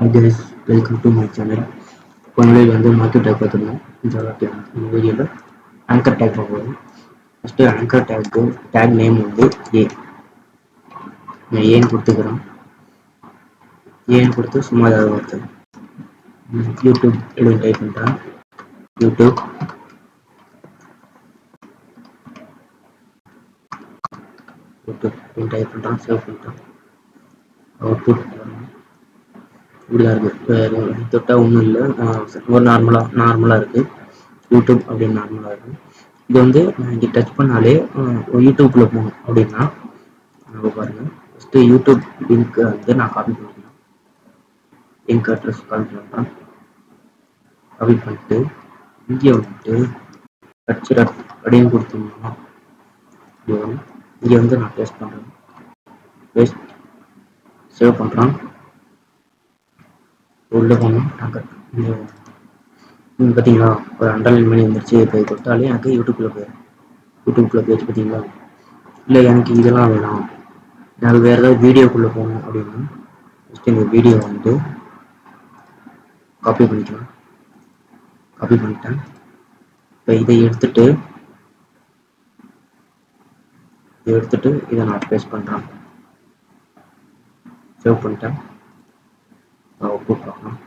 Hi guys, welcome to my channel. பொன்னிலையில் வந்து market take பார்த்துருந்தோம். இந்த வீடியோவில் ஆங்கர் டேக் பார்ப்போம். ஃபஸ்ட்டு ஆங்கர் டேக்கு டேக் நேம் வந்து ஏ. நான் ஏன்னு கொடுத்துக்கிறேன். ஏன்னு கொடுத்து சும்மா ஏதாவது ஒருத்தர் யூடியூப் அப்படின்னு டைப் பண்ணுறேன். யூடியூப் அப்படின்னு டைப் பண்ணுறேன். சேவ் பண்ணுறேன். அவுட்புட் இப்படிதான் இருக்குது. தொட்டால் ஒன்றும் இல்லை, ஒரு நார்மலாக இருக்குது. யூடியூப் அப்படின்னு நார்மலாக இருக்குது. இது வந்து நான் இங்கே டச் பண்ணாலே யூடியூப்குள்ளே போகணும் அப்படின்னா நம்ம பாருங்கள். ஃபஸ்ட்டு யூடியூப் லிங்க்கை வந்து நான் காப்பி பண்ணிக்கிறேன். லிங்க் அட்ரஸ் காப்பி பண்ணுறேன். காப்பி பண்ணிட்டு இங்கே வந்துட்டு கட்சிரட் அப்படின்னு கொடுத்தோம்னா இங்கே வந்து நான் பேஸ்ட் பண்ணுறேன். பேஸ்ட் சேவ் பண்ணுறேன். உள்ளே போகணும். இங்கே பார்த்தீங்களா, ஒரு அண்டர்லைன் பண்ணி வந்துருச்சு. இப்போ கொடுத்தாலே எனக்கு யூடியூப்குள்ளே போயிடுச்சு. பார்த்தீங்களா? இல்லை எனக்கு இதெல்லாம் வேணாம், எனக்கு வேறு ஏதாவது வீடியோக்குள்ளே போகணும் அப்படின்னா ஃபஸ்ட்டு இந்த வீடியோ வந்து காப்பி பண்ணிட்டேன். இப்போ இதை எடுத்துட்டு இதை நான் பேஸ்ட் பண்ணுறேன். சேவ் பண்ணிட்டேன். அவுட்புட் பார்க்கலாம்.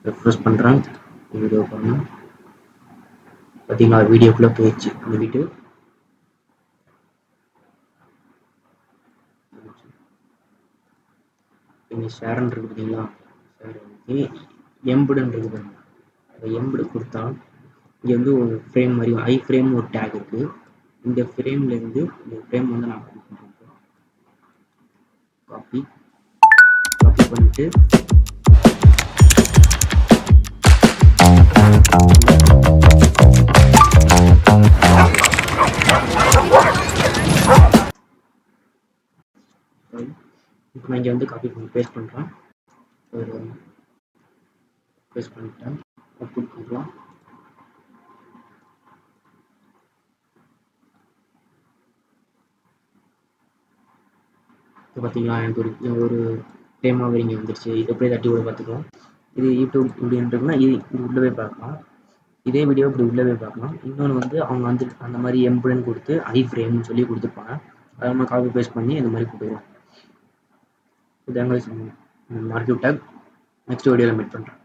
ரெஃப்ரெஷ் பண்ணுறேன். வீடியோ பண்ணேன். பார்த்தீங்களா, வீடியோக்குள்ளே போயிடுச்சு. அந்த வீடியோ இங்கே ஷேர்ன்னு இருக்குது. பார்த்தீங்களா, ஷேர் வந்து எம்புடுன்னு இருக்குது பாருங்க. அந்த எம்புடு கொடுத்தா இங்கே வந்து ஒரு ஃப்ரேம் மாதிரி ஐ ஃப்ரேம் ஒரு டேக் இருக்குது. இந்த ஃப்ரேம்லேருந்து இந்த ஃப்ரேம் வந்து நான் காப்பி பண்ணுறேன். காப்பி பண்ணிட்டு இப்போ நான் இங்கே வந்து காப்பி பண்ணி பேஸ்ட் பண்ணுறேன். பேஸ்ட் பண்ணிட்டேன். அவுட்புட் பண்ணலாம். இப்போ பார்த்தீங்களா, எனக்கு ஒரு டேமாவே இங்கே வந்துருச்சு. இது அப்படியே தட்டி கூட பார்த்துக்கலாம். இது யூடியூப் இப்படின்றதுனா இது உள்ளவே பார்க்கலாம். இதே வீடியோ இப்படி உள்ளவே பார்க்கலாம். இன்னொன்று வந்து அவங்க வந்து அந்த மாதிரி எம்புடன் கொடுத்து ஐ ஃப்ரேம்னு சொல்லி கொடுத்துருப்பாங்க. அதை நம்ம காப்பி பேஸ்ட் பண்ணி இந்த மாதிரி கொடுத்துருவோம். இதாங்க மார்க்கெட் டேக். நெக்ஸ்ட் வீடியோவில் மீட் பண்ணுறேன்.